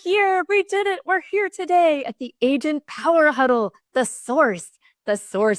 here. We did it. We're here today at the Agent Power Huddle, the source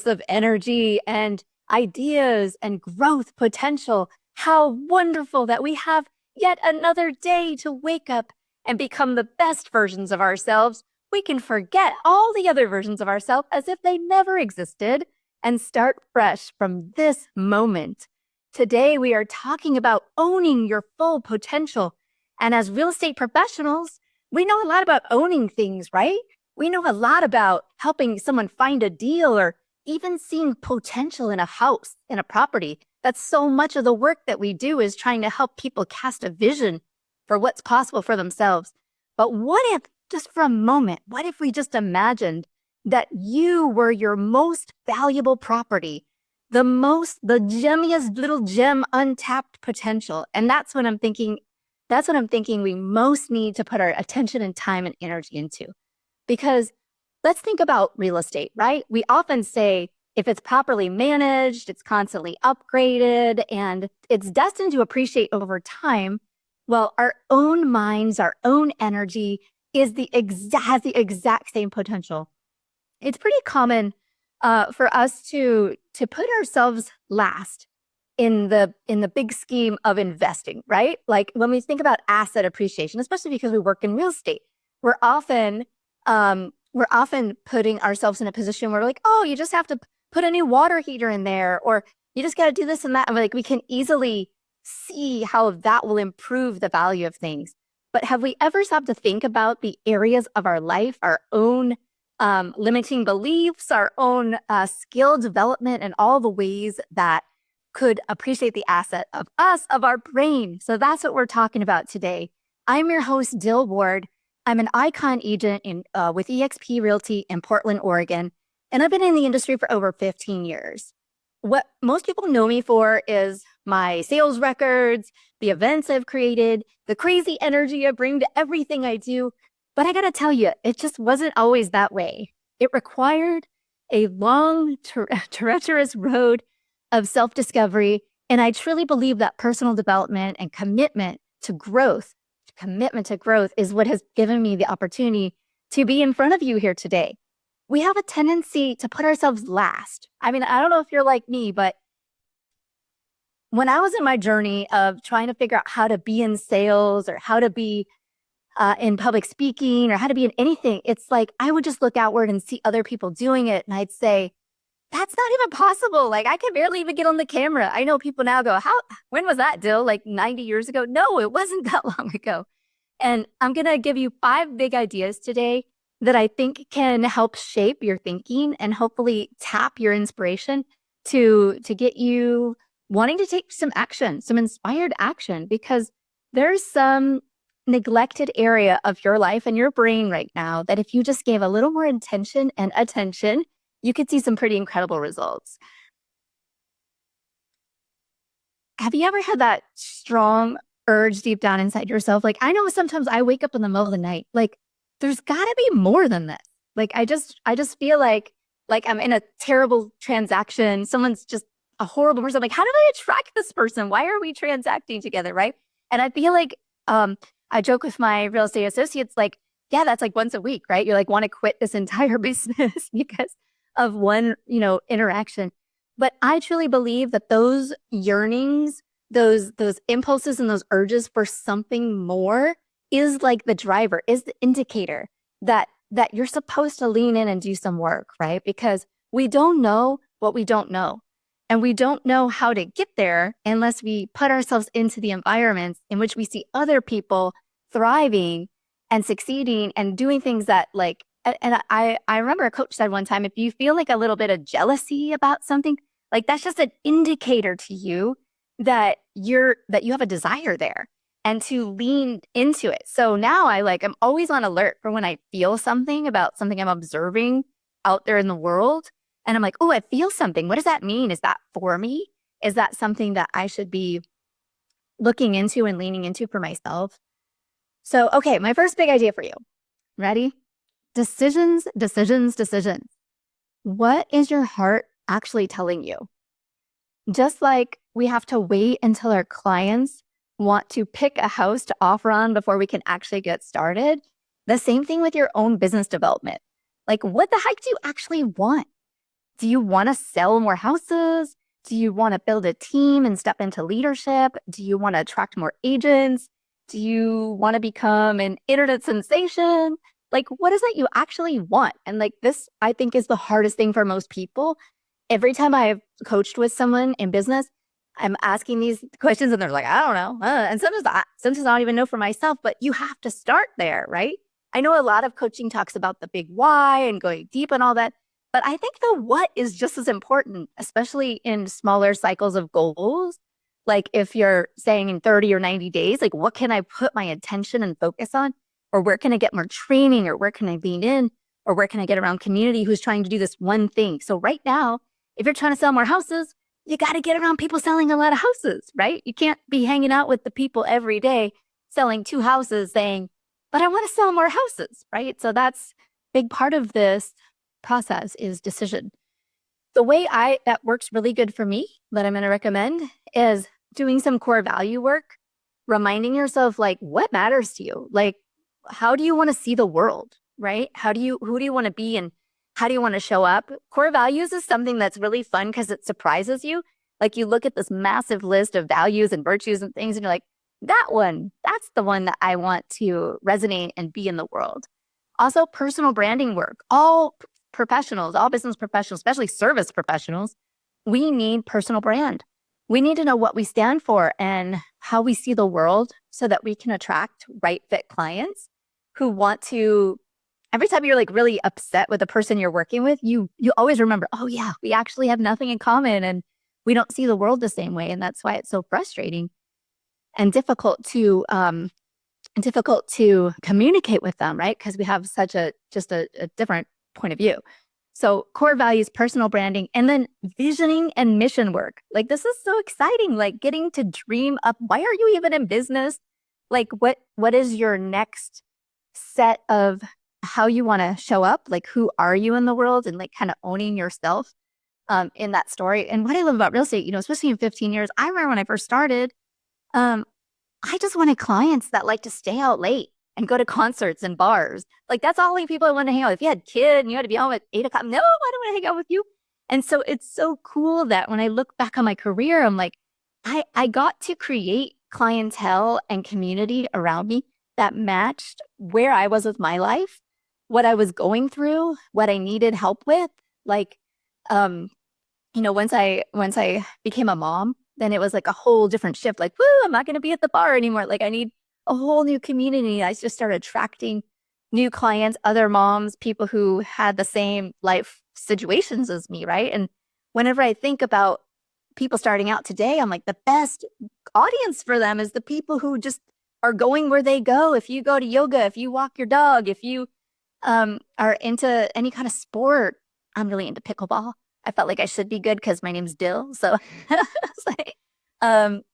of energy and ideas and growth potential. How wonderful that we have yet another day to wake up and become the best versions of ourselves. We can forget all the other versions of ourselves as if they never existed and start fresh from this moment. Today, we are talking about owning your full potential. And as real estate professionals, we know a lot about owning things, right? We know a lot about helping someone find a deal or even seeing potential in a house, in a property. That's so much of the work that we do is trying to help people cast a vision for what's possible for themselves. But what if, just for a moment, what if we just imagined that you were your most valuable property, the gemmiest little gem, untapped potential? And that's what I'm thinking we most need to put our attention and time and energy into. Because let's think about real estate, right? We often say if it's properly managed, it's constantly upgraded, and it's destined to appreciate over time. Well, our own minds, our own energy has the exact same potential. It's pretty common for us to put ourselves last in the big scheme of investing, right? Like when we think about asset appreciation, especially because we work in real estate, we're often putting ourselves in a position where we're like, oh, you just have to put a new water heater in there, or you just got to do this and that. And we can easily see how that will improve the value of things. But have we ever stopped to think about the areas of our life, our own limiting beliefs, our own skill development, and all the ways that could appreciate the asset of us, of our brain? So that's what we're talking about today. I'm your host, Dill Ward. I'm an icon agent with eXp Realty in Portland, Oregon, and I've been in the industry for over 15 years. What most people know me for is my sales records, the events I've created, the crazy energy I bring to everything I do. But I gotta tell you, it just wasn't always that way. It required a long, treacherous road of self-discovery. And I truly believe that personal development and commitment to growth is what has given me the opportunity to be in front of you here today. We have a tendency to put ourselves last. I mean, I don't know if you're like me, but when I was in my journey of trying to figure out how to be in sales or how to be in public speaking or how to be in anything, it's like I would just look outward and see other people doing it. And I'd say, that's not even possible. Like, I can barely even get on the camera. I know people now go, when was that, Dill? Like 90 years ago? No, it wasn't that long ago. And I'm going to give you 5 big ideas today that I think can help shape your thinking and hopefully tap your inspiration to get you wanting to take some action, some inspired action, because there's some neglected area of your life and your brain right now that if you just gave a little more intention and attention, you could see some pretty incredible results. Have you ever had that strong urge deep down inside yourself? Like, I know sometimes I wake up in the middle of the night, like there's gotta be more than this. Like, I just feel like I'm in a terrible transaction. Someone's just a horrible person. I'm like, how did I attract this person? Why are we transacting together? Right. And I feel like, I joke with my real estate associates, like, yeah, that's like once a week, right? You're like, want to quit this entire business because of one, interaction. But I truly believe that those yearnings, those impulses and those urges for something more is like the driver, is the indicator that you're supposed to lean in and do some work, right? Because we don't know what we don't know. And we don't know how to get there unless we put ourselves into the environments in which we see other people thriving and succeeding and doing things that and I remember a coach said one time, if you feel like a little bit of jealousy about something, like that's just an indicator to you that you have a desire there and to lean into it. So now I'm always on alert for when I feel something about something I'm observing out there in the world. And I'm like, oh, I feel something. What does that mean? Is that for me? Is that something that I should be looking into and leaning into for myself? So, okay, my first big idea for you. Ready? Decisions, decisions, decisions. What is your heart actually telling you? Just like we have to wait until our clients want to pick a house to offer on before we can actually get started, The same thing with your own business development. Like, what the heck do you actually want? Do you want to sell more houses? Do you want to build a team and step into leadership? Do you want to attract more agents? Do you want to become an internet sensation? Like, what is it you actually want? And like this, I think, is the hardest thing for most people. Every time I've coached with someone in business, I'm asking these questions and they're like, I don't know. And sometimes I don't even know for myself, but you have to start there, right? I know a lot of coaching talks about the big why and going deep and all that, but I think the what is just as important, especially in smaller cycles of goals. Like if you're saying in 30 or 90 days, like what can I put my attention and focus on? Or where can I get more training? Or where can I lean in? Or where can I get around community who's trying to do this one thing? So right now, if you're trying to sell more houses, you got to get around people selling a lot of houses, right? You can't be hanging out with the people every day selling 2 houses saying, but I want to sell more houses, right? So that's a big part of this process is decision. The way that works really good for me that I'm going to recommend is doing some core value work, reminding yourself like what matters to you? Like how do you want to see the world, right? Who do you want to be and how do you want to show up? Core values is something that's really fun because it surprises you. Like you look at this massive list of values and virtues and things and you're like, that's the one that I want to resonate and be in the world. Also, personal branding work. All professionals, all business professionals, especially service professionals, we need personal brand. We need to know what we stand for and how we see the world so that we can attract right fit clients who want to, every time you're like really upset with the person you're working with, you always remember, oh yeah, we actually have nothing in common and we don't see the world the same way. And that's why it's so frustrating and difficult to communicate with them, right? Because we have such a different point of view. So core values, personal branding, and then visioning and mission work. Like this is so exciting, like getting to dream up. Why are you even in business? Like what is your next set of how you want to show up? Like who are you in the world and like kind of owning yourself in that story. And what I love about real estate, especially in 15 years, I remember when I first started, I just wanted clients that like to stay out late and go to concerts and bars. Like that's all the people I want to hang out with. If you had a kid and you had to be home at 8 o'clock, no, I don't want to hang out with you. And so it's so cool that when I look back on my career, I'm like, I got to create clientele and community around me that matched where I was with my life, what I was going through, what I needed help with. Like, once I became a mom, then it was like a whole different shift. Like, woo, I'm not going to be at the bar anymore. Like I need a whole new community. I just started attracting new clients, other moms, people who had the same life situations as me, right? And whenever I think about people starting out today, I'm like, the best audience for them is the people who just are going where they go. If you go to yoga, if you walk your dog, if you are into any kind of sport, I'm really into pickleball. I felt like I should be good because my name's Dill. So it's like,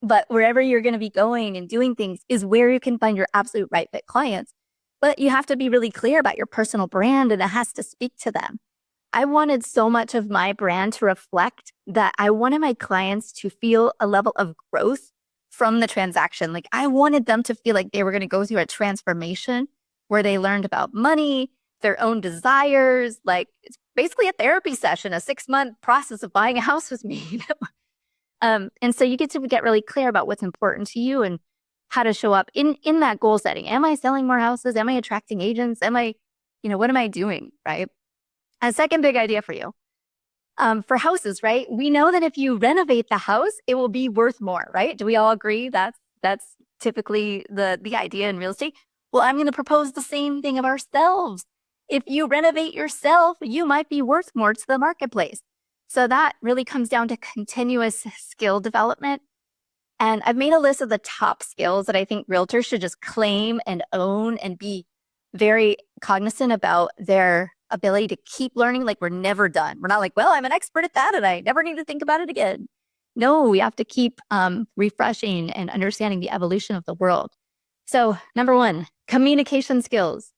but wherever you're going to be going and doing things is where you can find your absolute right fit clients. But you have to be really clear about your personal brand and it has to speak to them. I wanted so much of my brand to reflect that I wanted my clients to feel a level of growth from the transaction. Like I wanted them to feel like they were going to go through a transformation where they learned about money, their own desires. Like it's basically a therapy session, a 6-month process of buying a house with me. And so you get to get really clear about what's important to you and how to show up in that goal setting. Am I selling more houses? Am I attracting agents? Am I, what am I doing? Right. A second big idea for you. For houses, right? We know that if you renovate the house, it will be worth more, right? Do we all agree that's typically the idea in real estate? Well, I'm going to propose the same thing of ourselves. If you renovate yourself, you might be worth more to the marketplace. So that really comes down to continuous skill development. And I've made a list of the top skills that I think realtors should just claim and own and be very cognizant about their ability to keep learning. Like we're never done. We're not like, well, I'm an expert at that and I never need to think about it again. No, we have to keep refreshing and understanding the evolution of the world. So number 1, communication skills,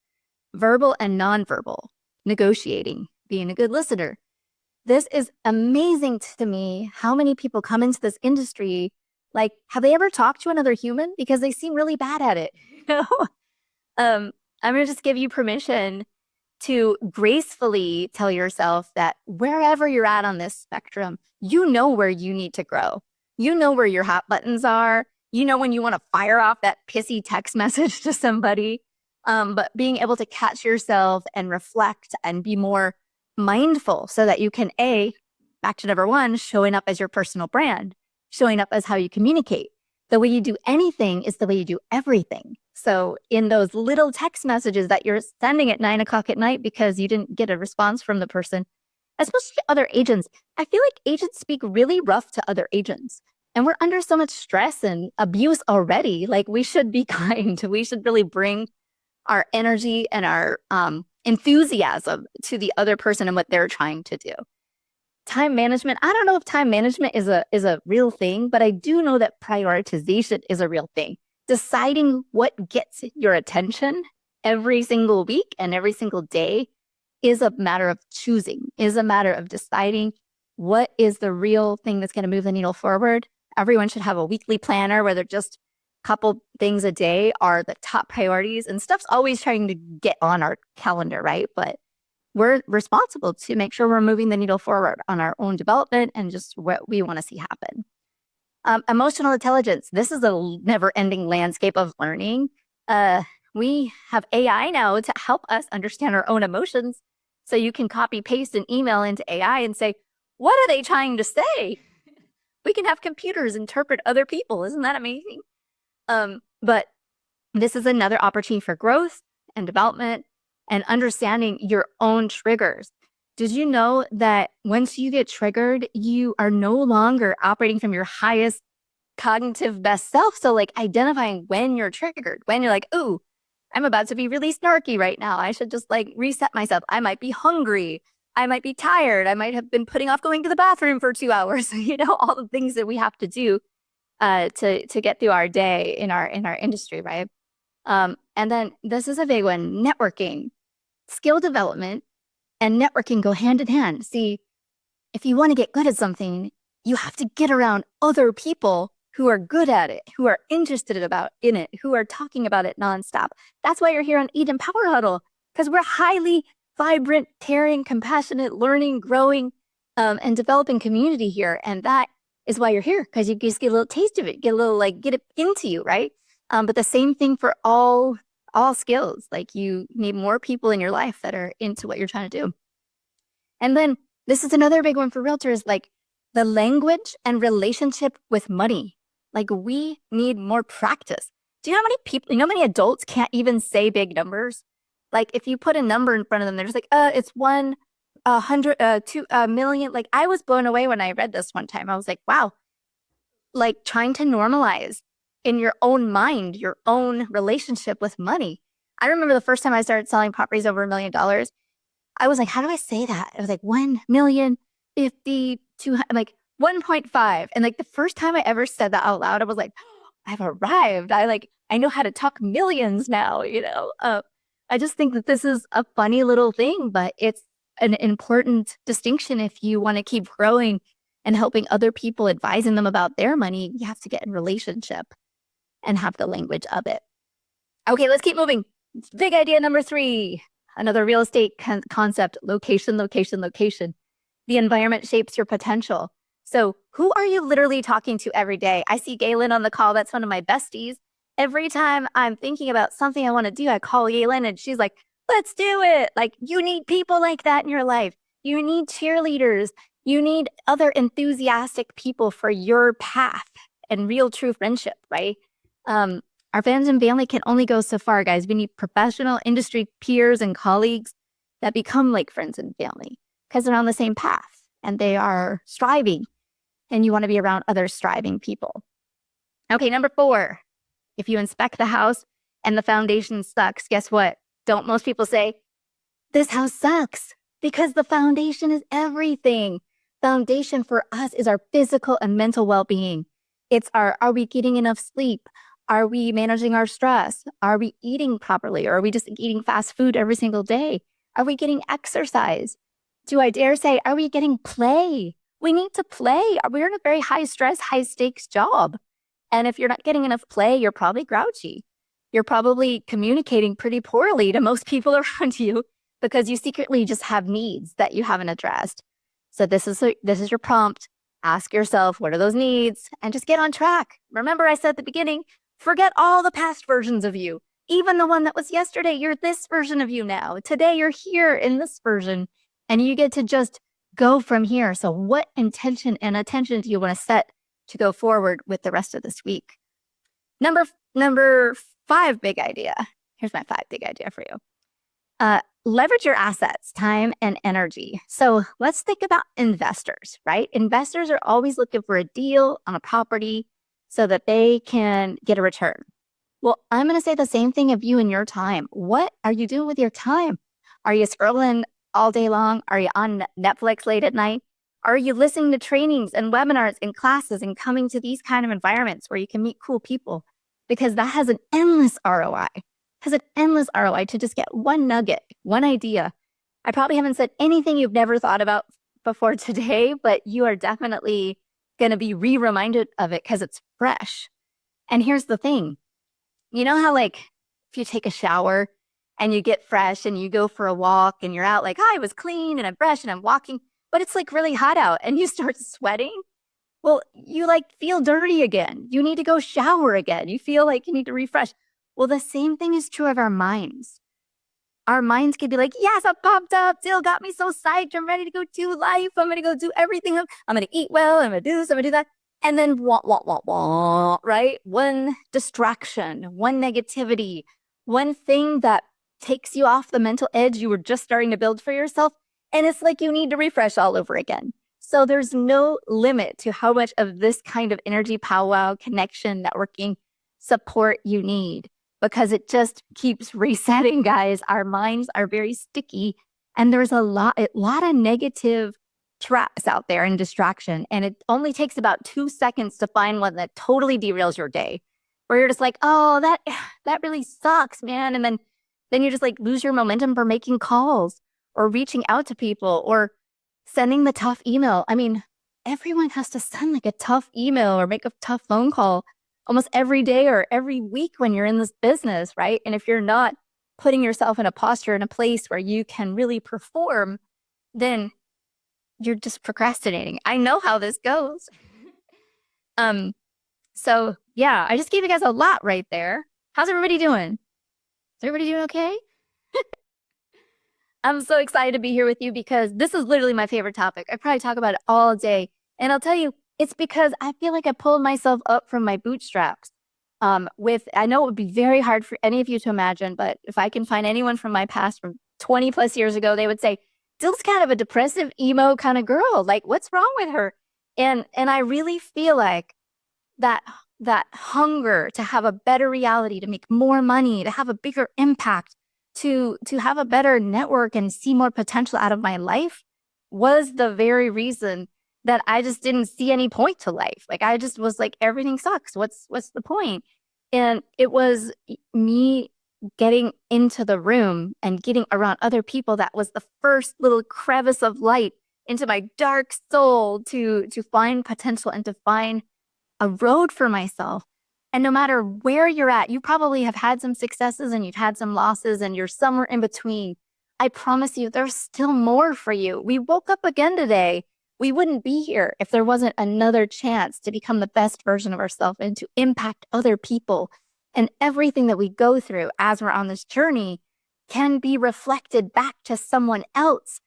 verbal and nonverbal, negotiating, being a good listener. This is amazing to me how many people come into this industry. Like, have they ever talked to another human? Because they seem really bad at it. I'm going to just give you permission to gracefully tell yourself that wherever you're at on this spectrum, you know where you need to grow. You know where your hot buttons are. You know when you want to fire off that pissy text message to somebody. But being able to catch yourself and reflect and be more mindful so that you can, back to number one, showing up as your personal brand, showing up as how you communicate. The way you do anything is the way you do everything. So in those little text messages that you're sending at 9:00 at night because you didn't get a response from the person, especially other agents, I feel like agents speak really rough to other agents. And we're under so much stress and abuse already. Like, we should be kind. We should really bring our energy and our enthusiasm to the other person and what they're trying to do. Time management. I don't know if time management is a real thing, but I do know that prioritization is a real thing. Deciding what gets your attention every single week and every single day is a matter of choosing, is a matter of deciding what is the real thing that's going to move the needle forward. Everyone should have a weekly planner where they're just a couple things a day are the top priorities, and stuff's always trying to get on our calendar, right? But we're responsible to make sure we're moving the needle forward on our own development and just what we want to see happen. Emotional intelligence. This is a never-ending landscape of learning. We have AI now to help us understand our own emotions. So you can copy paste an email into AI and say, what are they trying to say? We can have computers interpret other people. Isn't that amazing? But this is another opportunity for growth and development and understanding your own triggers. Did you know that once you get triggered, you are no longer operating from your highest cognitive best self? So like identifying when you're triggered, when you're like, ooh, I'm about to be really snarky right now. I should just like reset myself. I might be hungry. I might be tired. I might have been putting off going to the bathroom for 2 hours. All the things that we have to do to get through our day in our industry, right? And then this is a big one, networking. Skill development and networking go hand in hand. See, if you want to get good at something, you have to get around other people who are good at it, who are interested in it, who are talking about it nonstop. That's why you're here on Eden Power Huddle, because we're highly vibrant, caring, compassionate, learning, growing, and developing community here. And that is why you're here, because you just get a little taste of it, get it into you, right? But the same thing for all skills. Like, you need more people in your life that are into what you're trying to do. And then this is another big one for realtors, like the language and relationship with money. Like, we need more practice. Do you know how many people, how many adults can't even say big numbers? Like, if you put a number in front of them, they're just like, it's 2 million. Like, I was blown away when I read this one time. I was like, wow, like trying to normalize in your own mind, your own relationship with money. I remember the first time I started selling properties over $1 million, I was like, how do I say that? It was like 1,050,200, like 1.5. And like the first time I ever said that out loud, I was like, oh, I've arrived. I know how to talk millions now, I just think that this is a funny little thing, but it's an important distinction. If you want to keep growing and helping other people, advising them about their money, you have to get in relationship and have the language of it. Okay, let's keep moving. Big idea number 3, another real estate concept, location, location, location. The environment shapes your potential. So who are you literally talking to every day? I see Galen on the call. That's one of my besties. Every time I'm thinking about something I want to do, I call Galen and she's like, let's do it. Like, you need people like that in your life. You need cheerleaders. You need other enthusiastic people for your path and real true friendship, right? Our friends and family can only go so far, guys. We need professional industry peers and colleagues that become like friends and family because they're on the same path and they are striving, and you want to be around other striving people. Okay, number 4, if you inspect the house and the foundation sucks, guess what? Don't most people say, this house sucks? Because the foundation is everything. Foundation for us is our physical and mental well-being. It's are we getting enough sleep? Are we managing our stress? Are we eating properly? Or are we just eating fast food every single day? Are we getting exercise? Do I dare say, are we getting play? We need to play. We're in a very high stress, high stakes job. And if you're not getting enough play, you're probably grouchy. you're probably communicating pretty poorly to most people around you because you secretly just have needs that you haven't addressed. So this is your prompt. Ask yourself, what are those needs? And just get on track. Remember, I said at the beginning, forget all the past versions of you. Even the one that was yesterday, you're this version of you now. Today, you're here in this version, and you get to just go from here. So what intention and attention do you want to set to go forward with the rest of this week? Number 5 big idea. Here's my 5 big idea for you. Leverage your assets, time and energy. So let's think about investors, right? Investors are always looking for a deal on a property so that they can get a return. Well, I'm going to say the same thing of you and your time. What are you doing with your time? Are you scrolling all day long? Are you on Netflix late at night? Are you listening to trainings and webinars and classes and coming to these kind of environments where you can meet cool people? Because that has an endless ROI. Has an endless ROI to just get one nugget, one idea. I probably haven't said anything you've never thought about before today, but you are definitely going to be reminded of it because it's fresh. And here's the thing. You know how like if you take a shower and you get fresh and you go for a walk and you're out like, I was clean and I'm fresh and I'm walking, but it's like really hot out and you start sweating. Well, you like feel dirty again. You need to go shower again. You feel like you need to refresh. Well, the same thing is true of our minds. Our minds can be like, yes, I'm pumped up. Dill got me so psyched. I'm ready to go do life. I'm going to go do everything. I'm going to eat well. I'm going to do this. I'm going to do that. And then, right? One distraction, one negativity, one thing that takes you off the mental edge you were just starting to build for yourself. And it's like you need to refresh all over again. So there's no limit to how much of this kind of energy, powwow, connection, networking support you need because it just keeps resetting, guys. Our minds are very sticky and there's a lot of negative traps out there and distraction. And it only takes about 2 seconds to find one that totally derails your day where you're just like, oh, that really sucks, man. And then you just like lose your momentum for making calls or reaching out to people or sending the tough email. I mean, everyone has to send like a tough email or make a tough phone call almost every day or every week when you're in this business, right? And if you're not putting yourself in a posture, in a place where you can really perform, then you're just procrastinating. I know how this goes. So yeah, I just gave you guys a lot right there. How's everybody doing? Is everybody doing okay? I'm so excited to be here with you because this is literally my favorite topic. I probably talk about it all day. And I'll tell you, it's because I feel like I pulled myself up from my bootstraps. I know it would be very hard for any of you to imagine, but if I can find anyone from my past from 20 plus years ago, they would say, Dill's kind of a depressive, emo kind of girl. Like, what's wrong with her? And I really feel like that hunger to have a better reality, to make more money, to have a bigger impact, to have a better network and see more potential out of my life was the very reason that I just didn't see any point to life. Like I just was like, everything sucks. What's the point? And it was me getting into the room and getting around other people that was the first little crevice of light into my dark soul to find potential and to find a road for myself. And no matter where you're at, you probably have had some successes and you've had some losses and you're somewhere in between. I promise you, there's still more for you. We woke up again today. We wouldn't be here if there wasn't another chance to become the best version of ourselves and to impact other people. And everything that we go through as we're on this journey can be reflected back to someone else.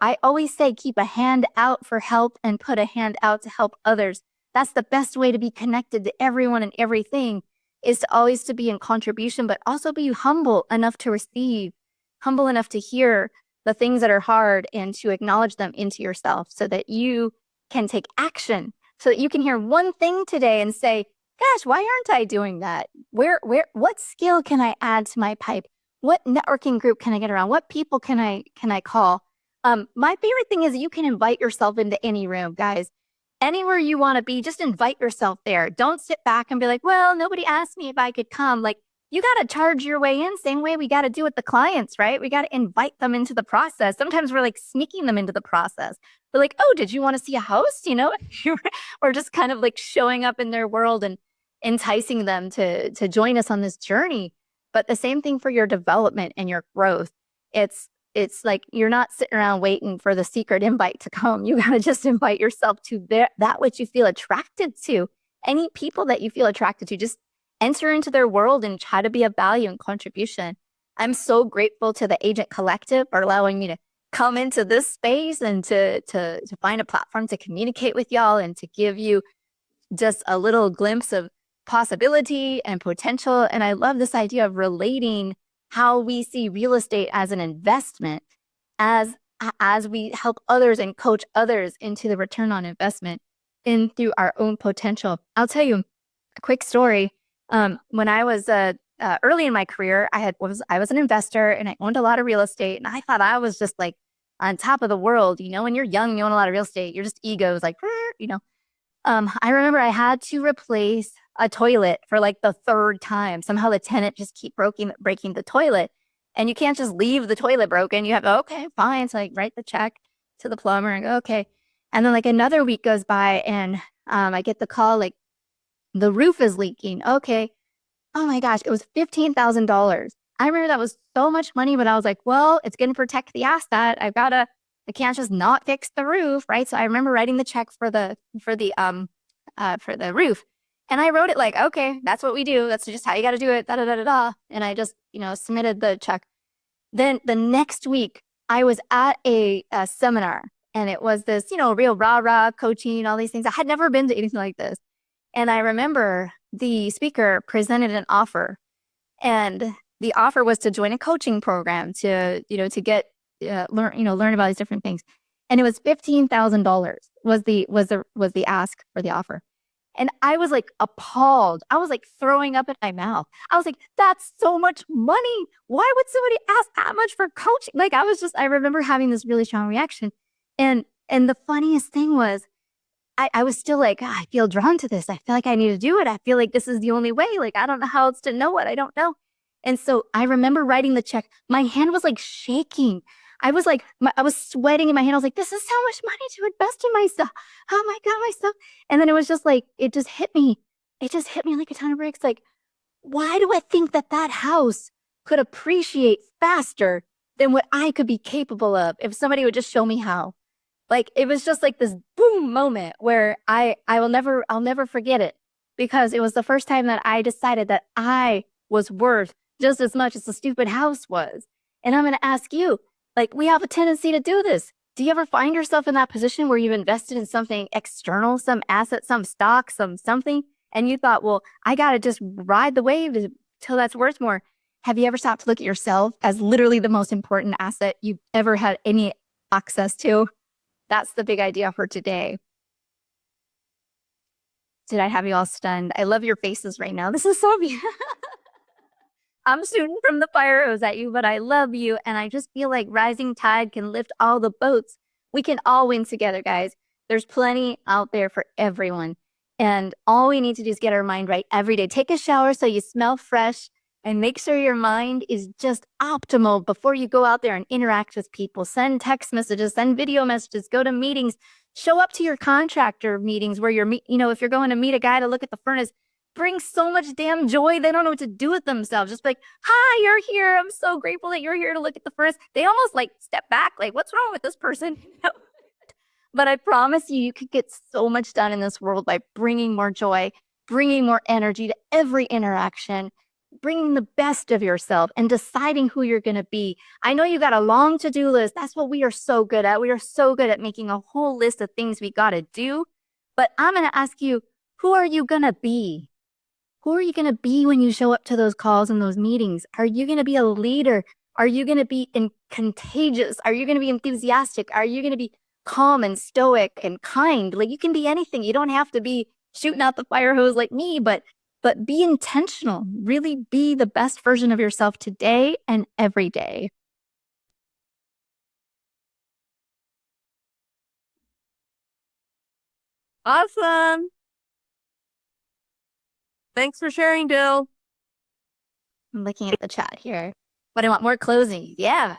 I always say, keep a hand out for help and put a hand out to help others. That's the best way to be connected to everyone and everything, is to always to be in contribution, but also be humble enough to receive, humble enough to hear the things that are hard and to acknowledge them into yourself so that you can take action, so that you can hear one thing today and say, gosh, why aren't I doing that? What skill can I add to my pipe? What networking group can I get around? What people can I call? My favorite thing is you can invite yourself into any room, guys. Anywhere you want to be, just invite yourself there. Don't sit back and be like, well, nobody asked me if I could come. Like, you got to charge your way in, same way we got to do with the clients, right? We got to invite them into the process. Sometimes we're like sneaking them into the process. We're like, oh, did you want to see a house? You know, or just kind of like showing up in their world and enticing them to join us on this journey. But the same thing for your development and your growth. It's like you're not sitting around waiting for the secret invite to come. You got to just invite yourself to that which you feel attracted to. Any people that you feel attracted to, just enter into their world and try to be of value and contribution. I'm so grateful to the Agent Collective for allowing me to come into this space and to find a platform to communicate with y'all and to give you just a little glimpse of possibility and potential. And I love this idea of relating how we see real estate as an investment as we help others and coach others into the return on investment in through our own potential. I'll tell you a quick story. When I was early in my career, I was an investor and I owned a lot of real estate, and I thought I was just like on top of the world. You know, when you're young, you own a lot of real estate. You're just egos, like, you know. I remember I had to replace a toilet for like the third time. Somehow the tenant just keep breaking the toilet, and you can't just leave the toilet broken. You have to, okay, fine. So I write the check to the plumber and go, okay. And then like another week goes by and I get the call, like the roof is leaking. Okay. Oh my gosh, it was $15,000. I remember that was so much money, but I was like, well, it's going to protect the asset. I can't just not fix the roof, right? So I remember writing the check for the roof. And I wrote it like, okay, that's what we do. That's just how you got to do it. Da, da, da, da, da. And I just, submitted the check. Then the next week I was at a seminar, and it was this, real rah-rah coaching, all these things. I had never been to anything like this. And I remember the speaker presented an offer, and the offer was to join a coaching program to get learn about these different things. And it was $15,000 was the ask for the offer. And I was like appalled. I was like throwing up in my mouth. I was like, that's so much money. Why would somebody ask that much for coaching? Like I remember having this really strong reaction. And the funniest thing was I was still like, I feel drawn to this. I feel like I need to do it. I feel like this is the only way. Like, I don't know how else to know what I don't know. And so I remember writing the check. My hand was like shaking. I was like, I was sweating in my hand. I was like, this is so much money to invest in myself. Oh my God, myself. And then it was just like, it just hit me. It just hit me like a ton of bricks. Like, why do I think that house could appreciate faster than what I could be capable of if somebody would just show me how? Like, it was just like this boom moment where I'll never forget it, because it was the first time that I decided that I was worth just as much as the stupid house was. And I'm going to ask you, like, we have a tendency to do this. Do you ever find yourself in that position where you've invested in something external, some asset, some stock, something, and you thought, well, I got to just ride the wave till that's worth more? Have you ever stopped to look at yourself as literally the most important asset you've ever had any access to? That's the big idea for today. Did I have you all stunned? I love your faces right now. This is so beautiful. I'm shooting from the fire hose at you, but I love you. And I just feel like rising tide can lift all the boats. We can all win together, guys. There's plenty out there for everyone. And all we need to do is get our mind right every day. Take a shower so you smell fresh, and make sure your mind is just optimal before you go out there and interact with people. Send text messages, send video messages, go to meetings, show up to your contractor meetings where if you're going to meet a guy to look at the furnace, bring so much damn joy. They don't know what to do with themselves. Just like, hi, you're here. I'm so grateful that you're here to look at the furnace. They almost like step back, like, what's wrong with this person? But I promise you could get so much done in this world by bringing more joy, bringing more energy to every interaction, bringing the best of yourself and deciding who you're going to be. I know you got a long to-do list. That's what we are so good at. We are so good at making a whole list of things we got to do. But I'm going to ask you, who are you going to be? Who are you going to be when you show up to those calls and those meetings? Are you going to be a leader? Are you going to be contagious? Are you going to be enthusiastic? Are you going to be calm and stoic and kind? Like, you can be anything. You don't have to be shooting out the fire hose like me, but be intentional. Really be the best version of yourself today and every day. Awesome. Thanks for sharing, Dill. I'm looking at the chat here. But I want more closing. Yeah.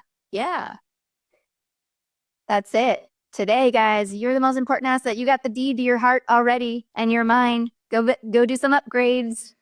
That's it. Today, guys, you're the most important asset. You got the deed to your heart already and your mind. Go do some upgrades.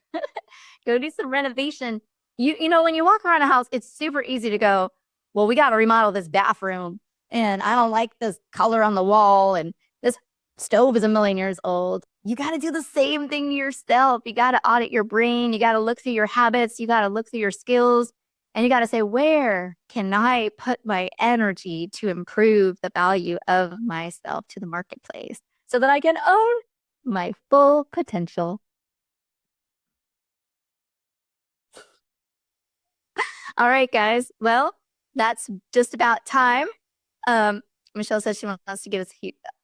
Go do some renovation. When you walk around a house, it's super easy to go, well, we got to remodel this bathroom, and I don't like this color on the wall, and this stove is 1,000,000 years old. You got to do the same thing yourself. You got to audit your brain. You got to look through your habits. You got to look through your skills, and you got to say, where can I put my energy to improve the value of myself to the marketplace so that I can own my full potential? All right, guys. Well, that's just about time. Michelle says she wants to give us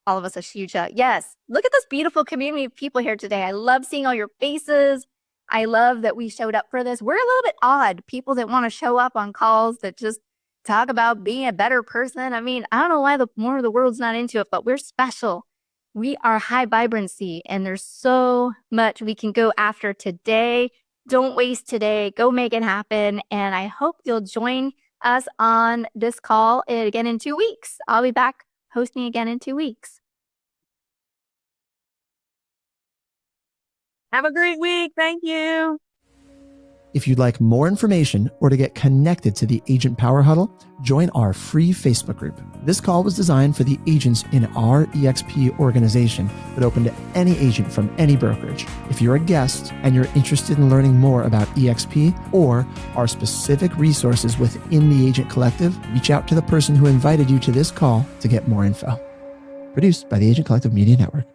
all of us a huge yes. Look at this beautiful community of people here today. I love seeing all your faces. I love that we showed up for this. We're a little bit odd, people that want to show up on calls that just talk about being a better person. I mean, I don't know why more of the world's not into it, but we're special. We are high vibrancy, and there's so much we can go after today. Don't waste today. Go make it happen. And I hope you'll join us on this call again in 2 weeks. I'll be back hosting again in 2 weeks. Have a great week. Thank you. If you'd like more information or to get connected to the Agent Power Huddle, join our free Facebook group. This call was designed for the agents in our EXP organization, but open to any agent from any brokerage. If you're a guest and you're interested in learning more about EXP or our specific resources within the Agent Collective, reach out to the person who invited you to this call to get more info. Produced by the Agent Collective Media Network.